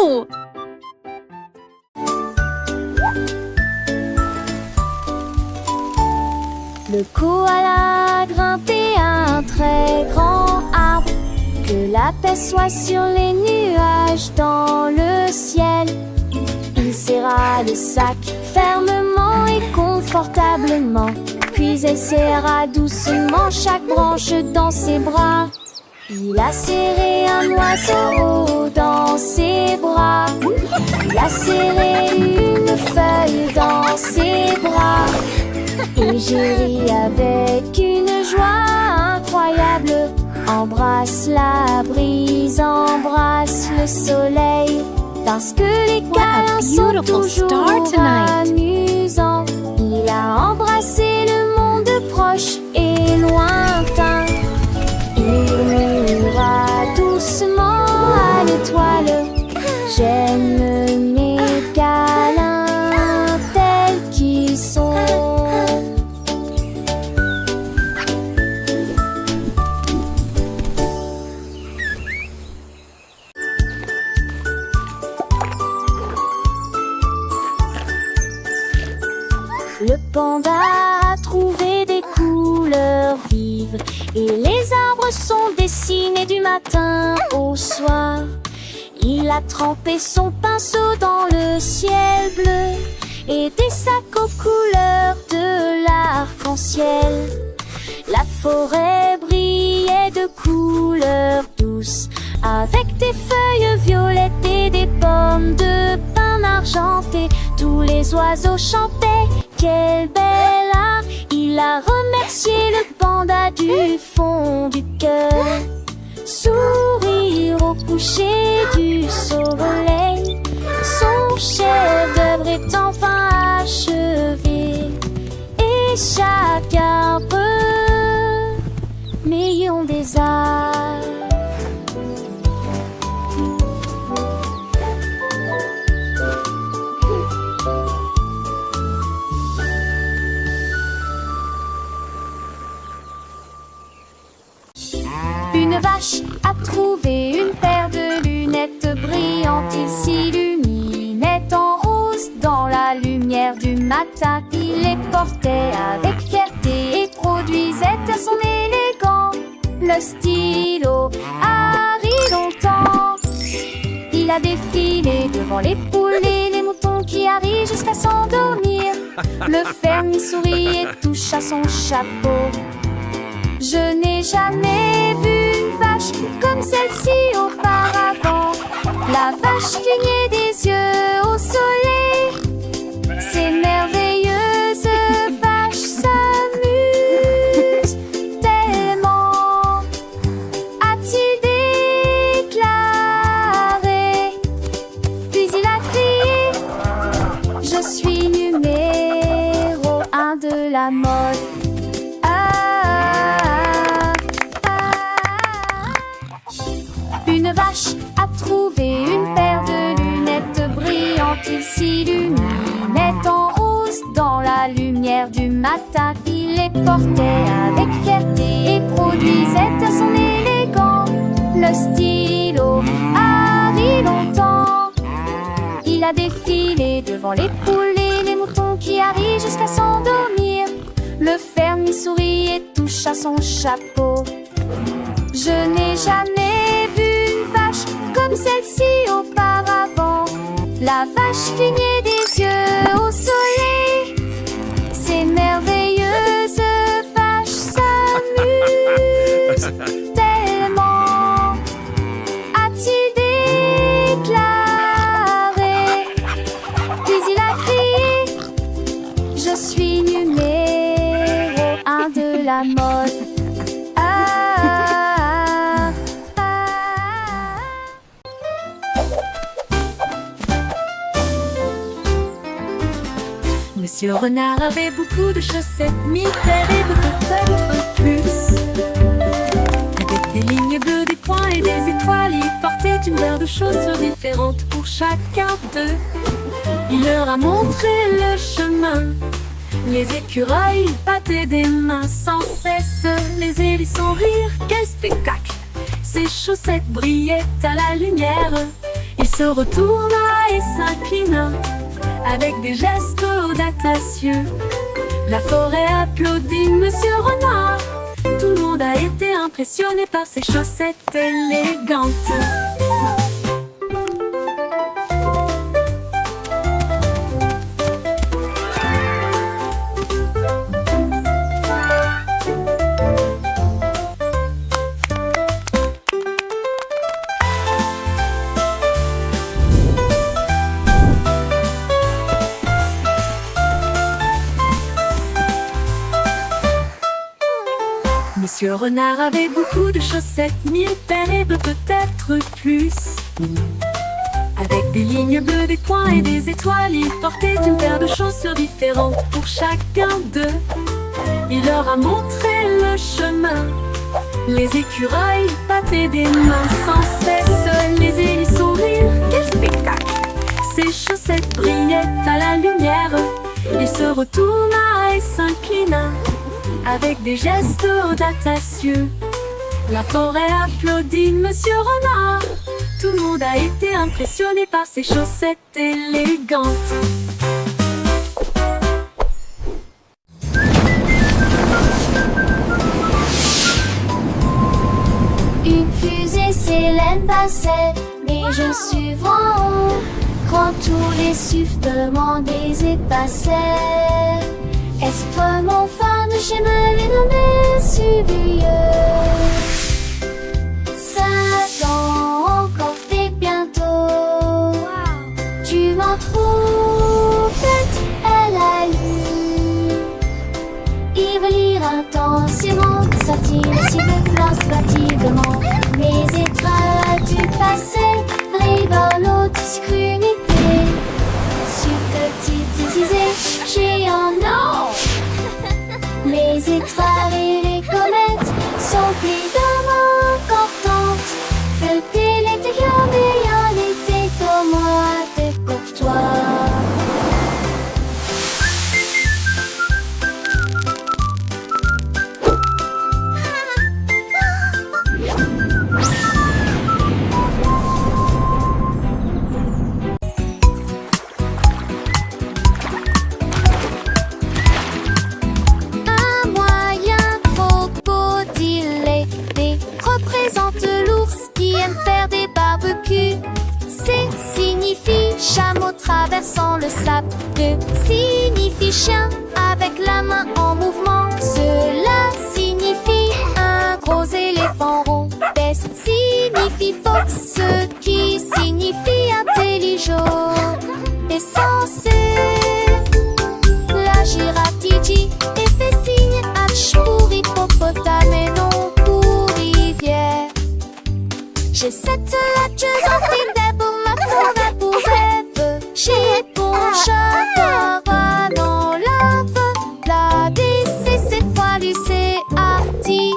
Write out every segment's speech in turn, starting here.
Oh! Le koala grimpait à un très grand arbre. Que la paix soit sur les nuages dans le ciel. Il serra le sac fermement et confortablement. Puis elle serra doucement chaque branche dans ses bras. Il a serré un oiseau dans ses bras. Il a serré une feuille dans ses bras. Et j'ai ri avec une joie incroyable. Embrasse la brise, embrasse le soleil. Parce que les câlins sont toujours amusants. Il a embrassé le monde proche et lointain. Il murmura doucement à l'étoile. J'aime mes câlins tels qu'ils sont. Le panda a trouvé des couleurs vives et les arbres sont dessinés du matin au soir. Il a trempé son pinceau dans le ciel bleu et des sacs aux couleurs de l'arc-en-ciel. La forêt brillait de couleurs douces avec des feuilles violettes et des pommes de pin argentées. Tous les oiseaux chantaient. Quel bel art! Il a remercié le panda du fond du cœur. Sourire au coucher du soleil. Son chef-d'œuvre est enfin achevé. Et chaque arbre million des arts. Une vache a trouvé une paire de lunettes brillantes. Il s'illuminait en rose dans la lumière du matin. Il les portait avec fierté et produisait à son élégant le stylo Harry longtemps. Il a défilé devant les poules et les moutons qui arrivent jusqu'à s'endormir. Le fermier sourit et touche à son chapeau. Je n'ai jamais vu une vache comme celle-ci auparavant. La vache clignait des yeux au soleil. Ces merveilleuses vaches s'amusent tellement, a-t-il déclaré. Puis il a crié: je suis numéro 1 de la mode. Une vache a trouvé une paire de lunettes brillantes. Il s'illuminait en rose dans la lumière du matin. Il les portait avec fierté et produisait à son élégant le stylo Harry longtemps. Il a défilé devant les poules et les moutons qui arrivent jusqu'à s'endormir. Le fermier sourit et touche à son chapeau. Je n'ai jamais vu une vache comme celle-ci auparavant. La vache clignait des yeux au soleil. Ces merveilleuses vaches s'amusent tellement, a-t-il déclaré. Puis il a crié: je suis numéro 1 de la mode. Monsieur Renard avait beaucoup de chaussettes, mille paires et beaucoup de plus. Avec des lignes bleues, des points et des étoiles, il portait une paire de chaussures différentes pour chacun d'eux. Il leur a montré le chemin. Les écureuils battaient des mains sans cesse. Les hérissons rirent, quel spectacle! Ses chaussettes brillaient à la lumière. Il se retourna et s'inclina avec des gestes audacieux. La forêt applaudit Monsieur Renard. Tout le monde a été impressionné par ses chaussettes élégantes. Monsieur Renard avait beaucoup de chaussettes, 1000 paires et peut-être plus. Avec des lignes bleues, des points et des étoiles, il portait une paire de chaussures différentes pour chacun d'eux. Il leur a montré le chemin. Les écureuils battaient des mains sans cesse, les hérissons rirent. Quel spectacle! Ses chaussettes brillaient à la lumière. Il se retourna et s'inclina avec des gestes audacieux. La forêt applaudit Monsieur Renard. Tout le monde a été impressionné par ses chaussettes élégantes. Une fusée Célène passait, mais je suis haut. Quand tous les sifflements des épassaient, est-ce que mon fan de chez me nommé suivieux? 5 ans encore et bientôt. Tu m'en trouves bête, elle a lu. Il veut lire intensément, sortir si de classe fatiguement. Mes étoiles du passé révèlent l'obscurité. Subtilité, géant, non. Les étoiles et les comètes sont évidemment importantes. Feuilleter l'intérieur, mais en été comme moi, t'es courtois. Traversant le sable, que signifie chien avec la main en mouvement. Cela signifie un gros éléphant rond. Bess signifie fox, ce qui signifie intelligent et sensé. La girafe Titi et fait signe H pour hippopotame et non pour rivière. J'ai cette hatcheuse en fil pour ma forêt pour rêve. J'ai bon chat dans lave. La DC c'est foilu, c'est arty.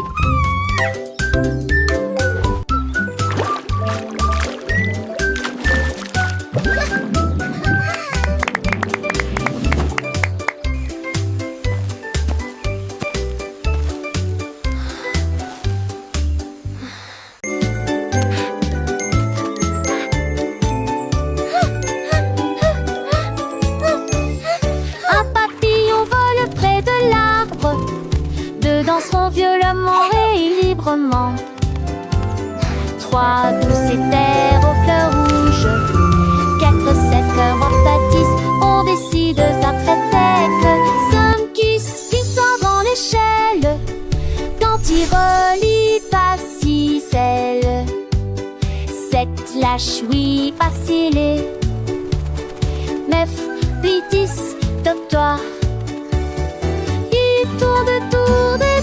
Danseront violemment et librement. 3 douces éthers aux fleurs rouges, 4 sèvres baptisent, on décide à traitèque. 5 qui sort dans l'échelle, quand il relie pas 6 ailes. 7 lâche oui vaciller, 9 puis 10 doctoire. Il tourne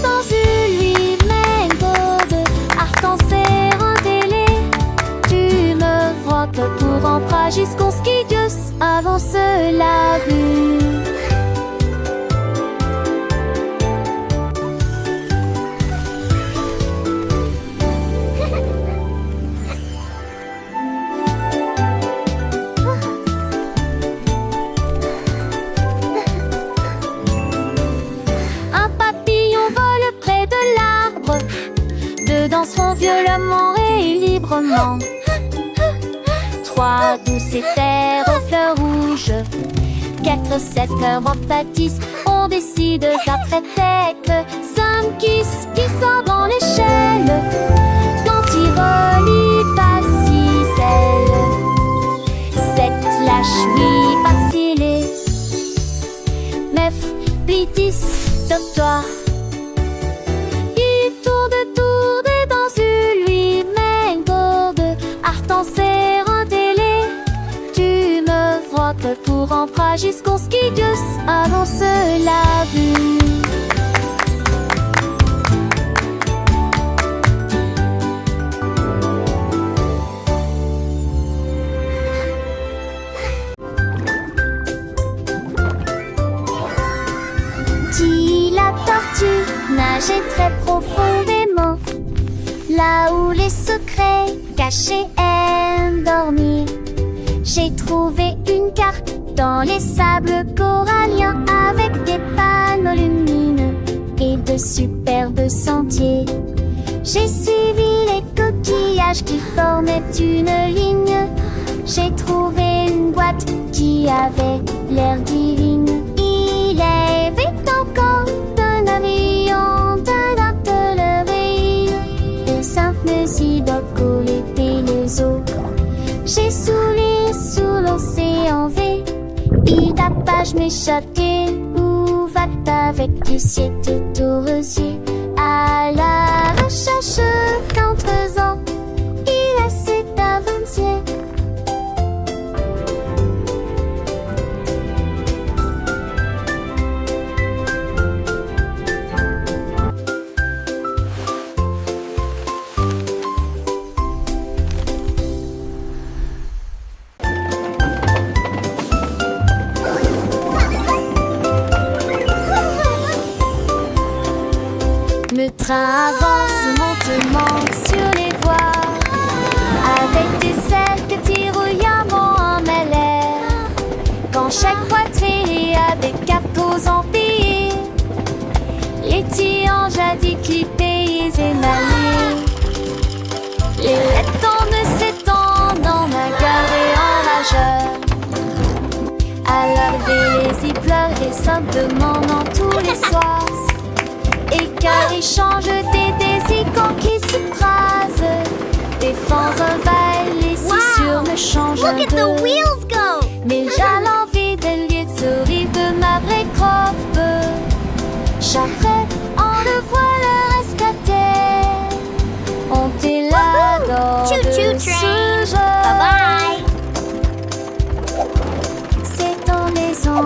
dans une lui-même de arc-en-ciel en télé. Tu me vois que pour rentrer jusqu'au ski Dios avance la vue. Danseront violemment et librement. 3 douces et terres aux fleurs rouges. 4 7 cœurs en pâtissent, on décide ça très tête. 5 qui sort dans l'échelle, quand il relie pas si celle. 7 lâche oui vaciller. 9 plitis top-toi. Il tourne dans lui-même gourde. Artan serre un télé. Tu me frottes pour rentrer jusqu'au skidius avant cela vu. Dit la tortue nageait très profondément, là où les secrets cachés aiment dormir. J'ai trouvé une carte dans les sables coralliens avec des panneaux lumineux et de superbes sentiers. J'ai suivi les coquillages qui formaient une ligne. J'ai trouvé une boîte qui avait l'air divine. Il y avait encore un avion, d'un atelier, de simples idoles et les eaux. J'ai soulé sous l'océan V, et tapage m'échappait, où va avec du ciel tout aux rosiers. À la recherche qu'en faisant, il a cet avant-hier. Le train avance lentement sur les voies, avec des ailes que tire en l'air. Quand chaque poitrine a des capteurs empilés, les tirs jadis clippés et émaillés. Les lettres ne s'étendent en un cœur et en rageur. À l'arrivée, les y pleurent et simplement dans tous les soirs. Et car ils changent des icônes qui se crasent. Des fans envahissent, les cissures me changent Look at the de. wheels go! Mais j'ai l'envie de lieu de sourire de ma vraie croppe. J'apprête, on le voit le rescater. On t'est là dans Choo-choo de train. ce jeu. Bye C'est en maison.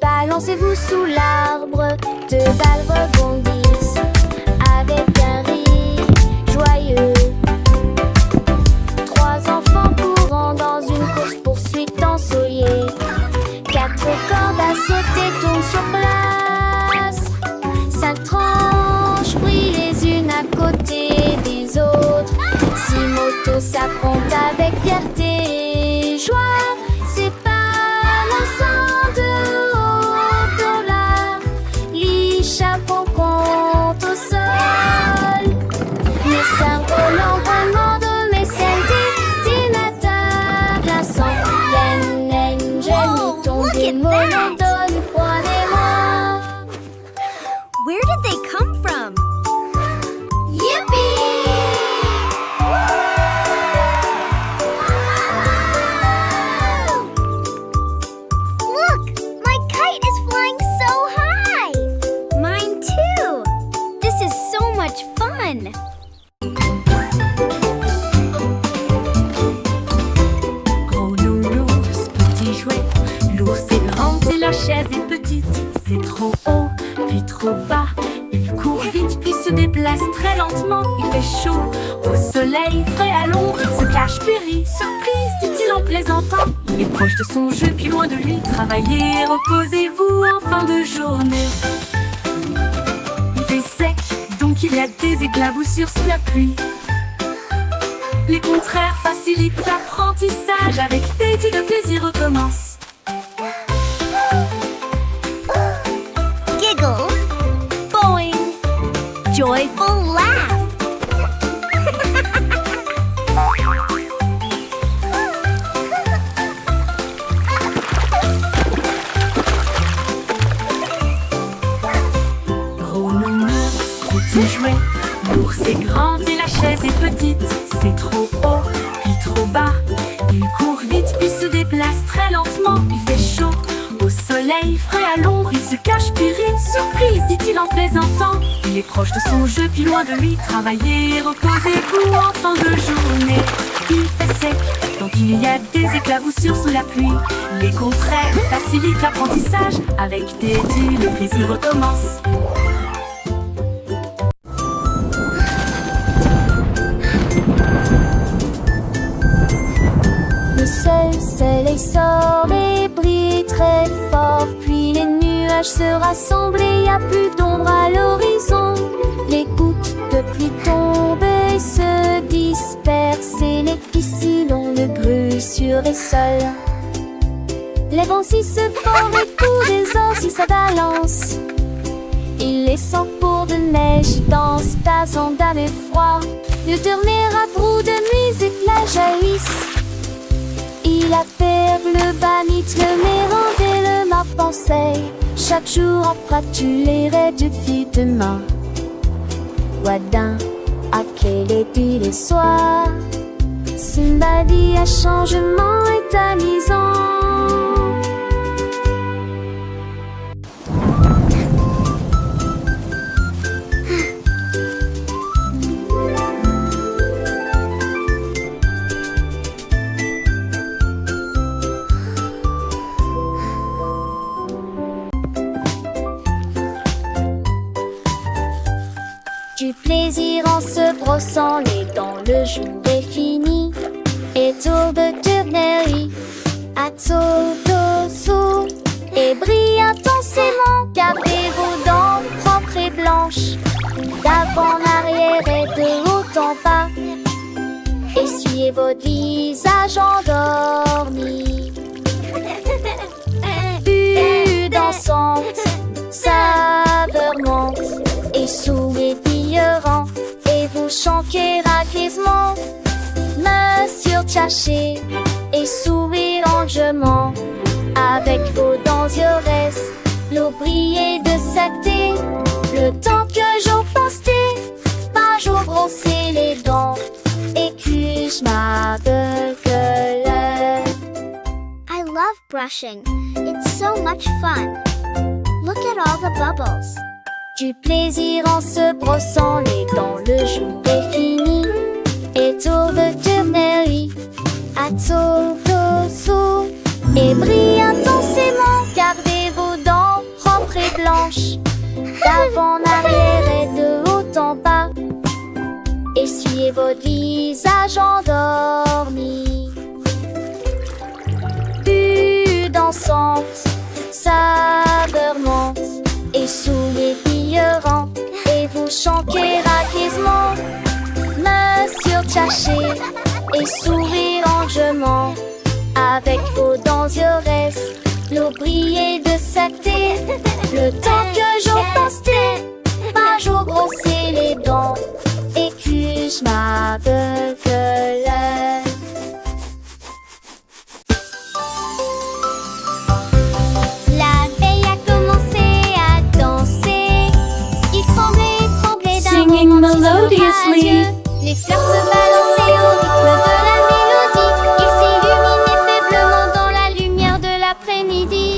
Balancez-vous sous l'arbre, deux balles rebondissent avec un rire joyeux. 3 enfants courant dans une course-poursuite ensoleillée. 4 cordes à sauter tournent sur place. 5 tranches brillent les unes à côté des autres. 6 motos s'affrontent avec fierté et joie. C'est pas l'ensemble de haut dans l'air. Les chapeaux comptent au sol. Mes cerveaux l'entraînement de mes scènes d'ordinateur glaçant. Yen, j'ai tombé monotone, croyez-moi. Where did they come from? Yippee! Look! My kite is flying so high! Mine too! This is so much fun! Gros nounours, petit jouet, l'ours est grand et la chaise est petite. C'est trop haut, puis trop bas. Il court vite, puis se déplace très lentement. Il fait chaud, au soleil, frais à l'ombre. Il se cache, périt, surprise, dit-il en plaisantant. Il est proche de son jeu, puis loin de lui. Travaillez, reposez-vous en fin de journée. Il fait sec, donc il y a des éclaboussures sous la pluie. Les contraires facilitent l'apprentissage. Avec Teddy, le plaisir recommence. Giggle, boing, joyful laugh. Petit jouet, l'ours est grand et la chaise est petite. C'est trop haut, puis trop bas. Il court vite, puis se déplace très lentement. Il fait chaud, au soleil, frais à l'ombre. Il se cache, puis rit, surprise, dit-il en plaisantant. Il est proche de son jeu, puis loin de lui. Travaillez, reposez-vous en fin de journée. Il fait sec, donc il y a des éclaboussures sous la pluie. Les contraires facilitent l'apprentissage. Avec Teddy, le plaisir recommence. Le soleil sort et brille très fort. Puis les nuages se rassemblent et y a plus d'ombre à l'horizon. Les gouttes de pluie tombent et se dispersent. Et les piscines ont le grue sur les sols. Les vents si se forment et tous les os si ça balance. Il les sent pour de neige dans ta sandale et froid. Le dernier à bout de musique la jaillisse. Il appelle le banit, le mérande et le marpensei. Chaque jour en pratu les raies du fil de main. Wadin, à quel est les soirs. Simbadi à changement est amusant. Du plaisir en se brossant les dents, le jour est fini. Et tour de tournerie, à tour d'ossou. Et brille intensément, gardez vos dents propres et blanches. D'avant en arrière et de haut en bas. Essuyez votre visage endormi. Vue dansante, saveur monte et sourire brillant. Et vous chantez raquisement, Monsieur Tchaché, et sourire longuement. Avec vos dents yores, l'eau brillait de sacté. Le temps que j'en pastais, pas jour brosser les dents. Et que je m'appelle I love brushing. It's so much fun. Look at all the bubbles. Du plaisir en se brossant les dents, le jour est fini. Et tour de tournerie, à tour d'ossou. Et brille intensément, gardez vos dents propres et blanches. D'avant en arrière et de haut en bas. Essuyez votre visage endormi. Vue dansante, saveur monte et sourire brillant. Et vous chantez raquisement, Monsieur Tchaché, et sourire longuement. Avec vos dents yores, l'eau brillait de sacté. Le temps que j'en pastais, pas jour brosser les dents. Et que je m'appelle La veille a commencé à danser. Il tremblait, tremblait d'un Singing romantisme melodiously. radieux. Les fleurs se balançaient au rythme de la mélodie. Il s'illuminait faiblement dans la lumière de l'après-midi.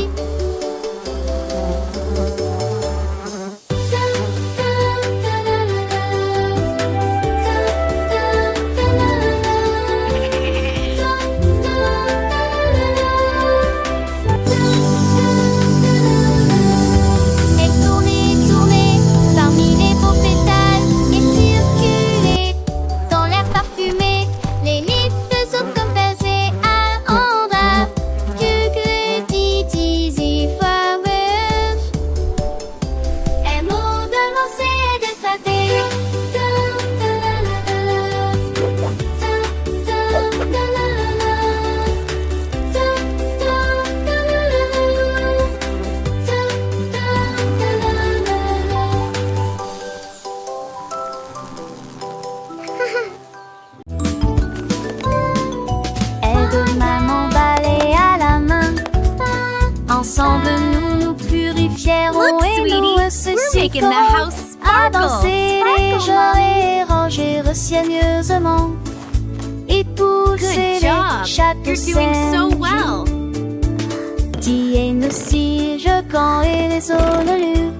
making the house à sparkle. danser les Sparkle, gens Mommy. et ranger soigneusement et pousser Good job. les châteaux You're doing so saines. well. Tiennent aussi Jecan et les Honolus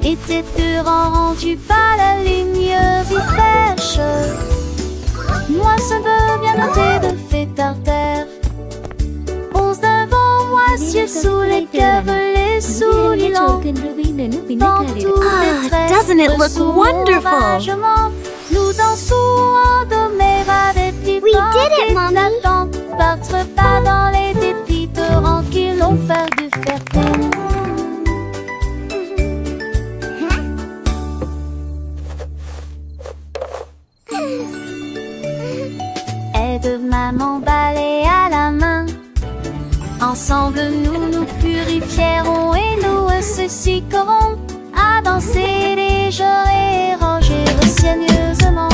étaient rendus par la lumineuse et fraîche. Moi, ce peu bien noté de fait par terre. 11 devant moi, ciel sous les les sous les langues. Dans tous les traits, doesn't it look sous wonderful? l'oragement, nous dansons en doméra des petits We did it, Mommy. Battre pas dans les dépits torrents qui l'ont fait du fertile. Aide maman balai à la main. Ensemble nous nous purifierons et nous associerons à danser les jours et ranger soigneusement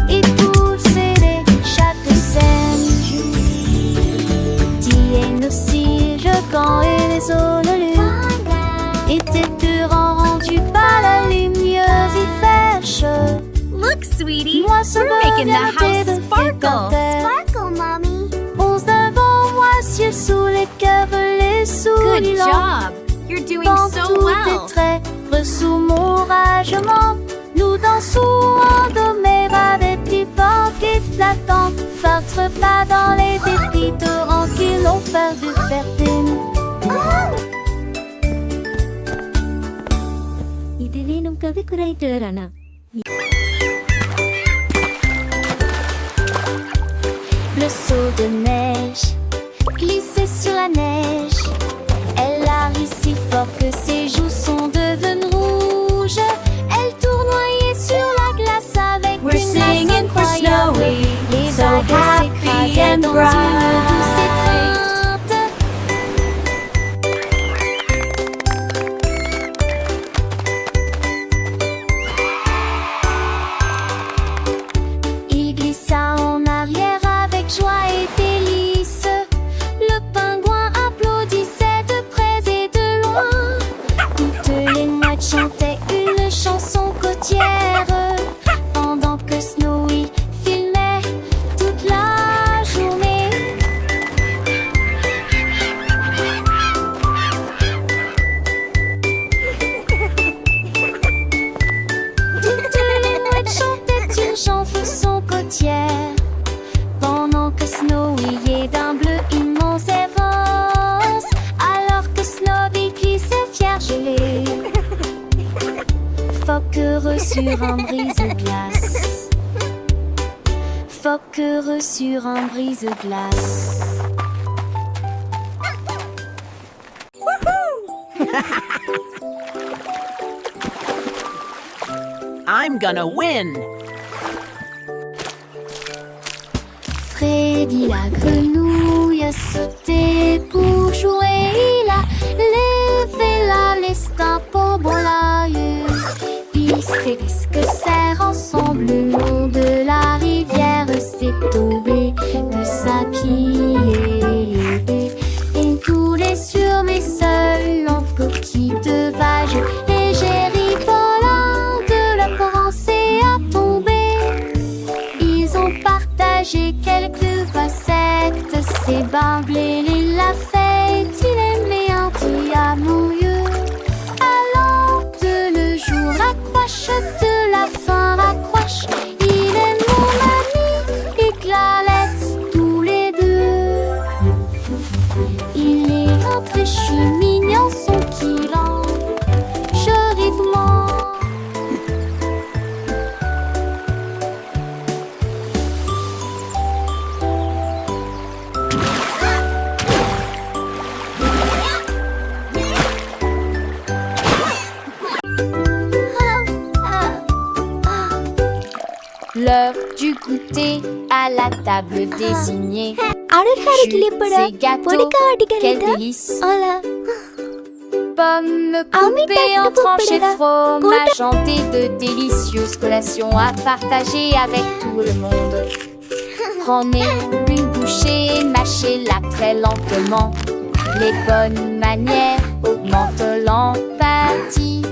et pousser les châteaux saines. Tiennent aussi Jecan et les Honolus étaient rendus par la lumineuse et fraîche. Look, sweetie, Moi, ce we're making the bonheur house de sparkle. Sparkle, Mommy. 11 devant moi, ciel sous les sous Good les langues. job. You're doing Dans so tous well. tes traits, sous mon ragement, nous dansons en doméra des petits vents qui flattent. Battre pas dans les dépits torrents qui l'ont fait du fertile. Le seau de neige glissait sur la neige. Elle a ri si fort que ses joues sont devenues rouges. Elle tournoyait sur la glace avec We're une singing grâce for incroyable. Snowy, Les so vagues happy s'écrasaient and dans bright. une douce étreinte. Il glissa en arrière avec joie et délice. Le pingouin applaudissait de près et de loin. Toutes les mouettes chantaient une chanson côtière pendant que Snowy filmait toute la journée. Toutes les mouettes chantaient une chanson côtière pendant que Snowy est d'un bleu immense et rose, alors que Snowy glissait fier gelé. Phoque heureux sur un brise-glace. Phoque heureux sur un brise-glace. I'm gonna win! Freddy la grenouille a sauté pour jouer. Il a levé la leste pour bon l'œil. Il s'est dit que serre ensemble le long de la rivière. C'est tombé de sa pile et coulé sur mes seuls en petite vague. Et j'ai ri pendant de la pensée à tomber. Ils ont partagé quelques facettes. C'est Bamblé, la fête. Il aime les Antilles à mon lieu. Allant de le jour, raccroche de la fin, raccroche. Il est mon ami et Clarette, tous les deux. Il est rentré, je suis mignon, son kilan. Je vivement. L'heure du goûter à la table désignée. Jus et gâteaux, quel délice. Pommes coupées en tranches et fromage hanté de délicieuses collations à partager avec tout le monde. Prenez une bouchée et mâchez-la très lentement. Les bonnes manières augmentent l'empathie.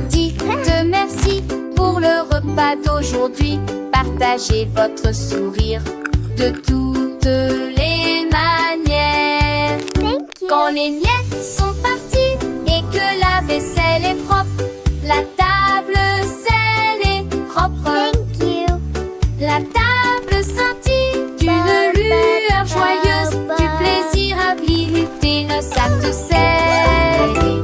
Dites merci pour le repas d'aujourd'hui. Partagez votre sourire de toutes les manières. Thank you. Quand les miettes sont parties et que la vaisselle est propre, la table scellée est propre. Thank you. La table scintille d'une lueur joyeuse, du plaisir à visiter nos sacs de sel.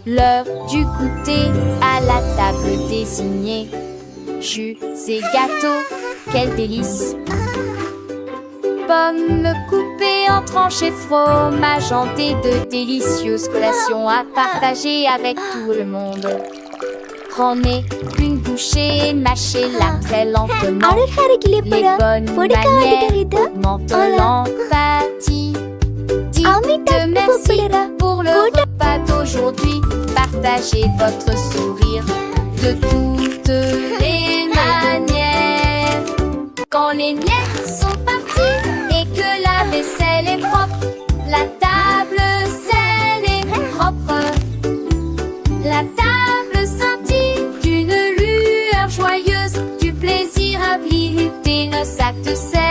L'heure du goûter à la table désignée. Jus et gâteaux, quel délice! Pommes coupées en tranches et fromage en des de délicieuses collations à partager avec tout le monde. Prenez une bouchée et mâchez-la très lentement. Les bonnes manières augmentent l'empathie. Dites merci pour le repas d'aujourd'hui. Partagez votre sourire de toutes les manières. Quand les miettes sont parties et que la vaisselle est propre, la table scellée est propre. La table scintille d'une lueur joyeuse, du plaisir à visiter nos sacs de sel.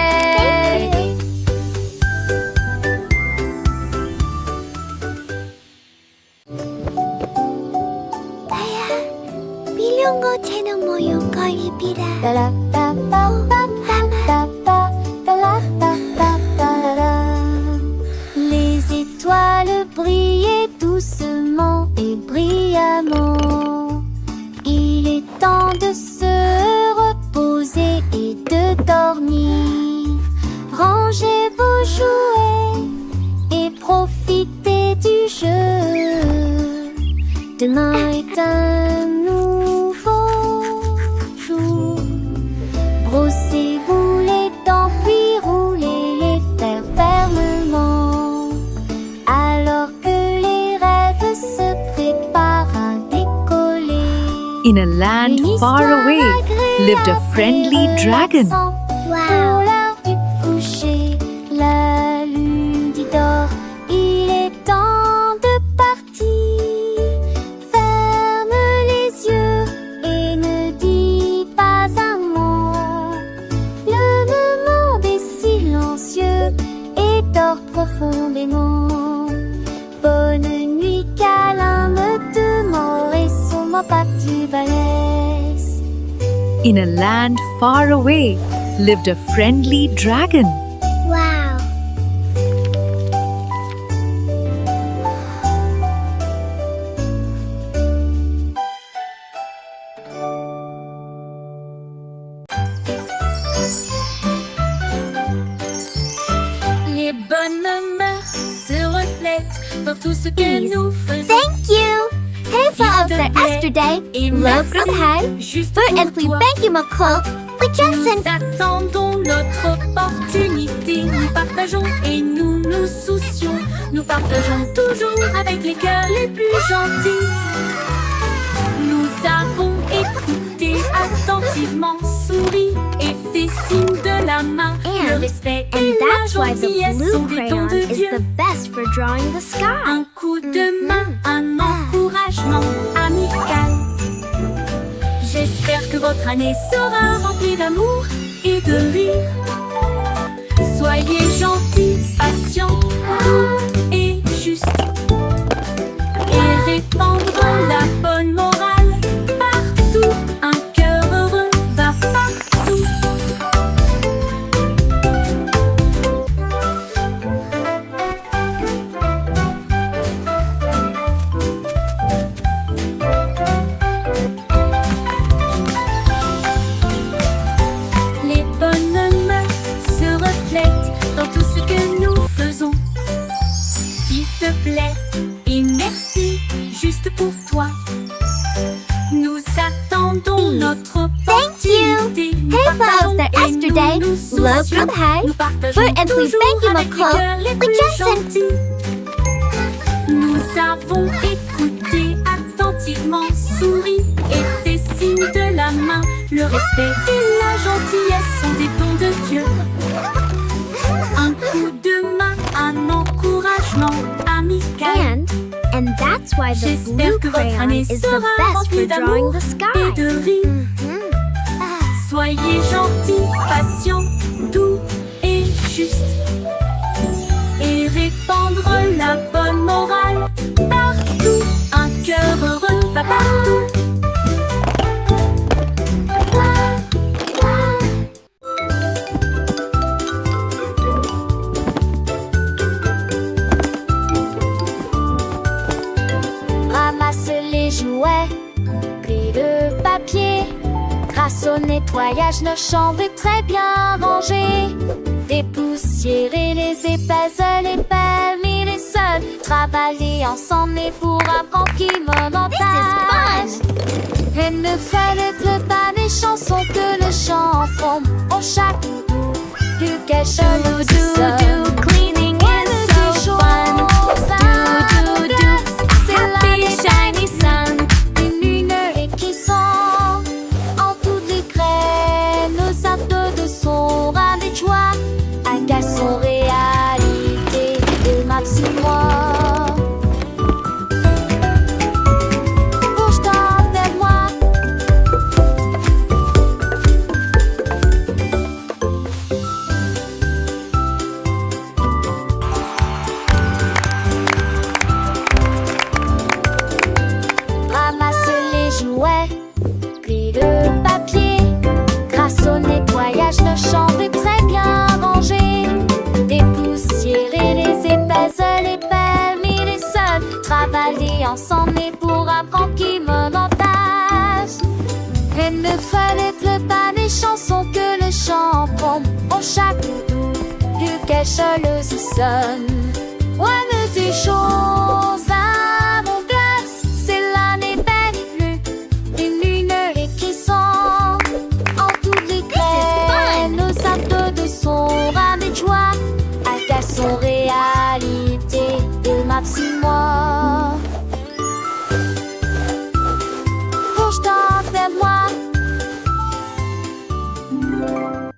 비룡고 채널 모형 거입니다. Les étoiles brillaient doucement et brillamment. Il est temps de se reposer et de dormir. Rangez vos jouets et profitez du jeu. Demain est un nouveau jour. Brossez-vous les dents puis roulez les fers fermement. Alors que les rêves se préparent à décoller. In a land far away lived a friendly dragon. Pour l'heure du coucher, la lune dit dort. Il est temps de partir. Ferme les yeux et ne dis pas un mot. Le monde est silencieux et dort profondément. Bonne nuit, câlin, me de mort et sûrement pas du balèze. In a land far away lived a friendly dragon. Wow. Les bonnes mœurs se reflètent dans tout ce que nous faisons. Thank you. Hälsa av sig yesterday. Love from high. För äntligen bänken med koll. Och Nous Justin. attendons notre opportunité. Nous partageons et nous nous soucions. Nous partageons toujours avec les cœurs les plus gentils. Nous avons écouté attentivement, souri et fait signe de la main. Le respect et la That's why the gentillesse sont blue des dons crayon de is Dieu. the best for drawing the sky. Un coup de main, un encouragement amical. J'espère que votre année sera remplie d'amour et de rire. Soyez gentils, patients, doux et justes. Et répandront la bonne morale partout. Un cœur heureux va partout. Les bonnes mœurs se reflètent dans tout ce que nous faisons. S'il te plaît et merci, juste pour toi. Nous attendons notre opportunité. Nous Hey, partageons folks, that et yesterday, nous nous love soucions. from high. Nous partageons We're entering toujours Banky avec les McCall. cœurs les We plus just sent- gentils. Nous avons écouté attentivement, souri et fait signe de la main. Le respect et la gentillesse sont des dons de Dieu. Un coup de main, un encouragement amical. And that's why the J'espère blue que votre crayon année is the sera best for remplie drawing d'amour the et sky. de rire. Soyez gentils, patients, doux et justes. Et répandre la bonne morale partout. Un cœur heureux va partout. Ramasse les jouets, plie le papier. Grâce au nettoyage, nos chambres est très bien rangées. Dépoussiérer les épaisseurs, les permis, les sols. Travailler ensemble et pour apprendre qui me montage. Et ne fallait pas des chansons que le chant tombe au chaque doudou. Plus quel chelou doudou, cleaning is so fun. C'est l'année shiny sun. Une lumière qui sont en toutes les craies. Nos actes sont ravis de joie. Un garçon réalité de Max et moi. Bouge-toi vers moi. Ramasse les jouets, plie le papier. Grâce au nettoyage, nos chambres est très bien rangées. Dépoussiérer les épaisseurs, les permis, les sols. Travailler ensemble et pour apprendre qui me montage. Et ne fallait pas des chansons que le chant tombe au chaque doudou. Plus quelle chaleureuse sonne. Ouais, de tes choses.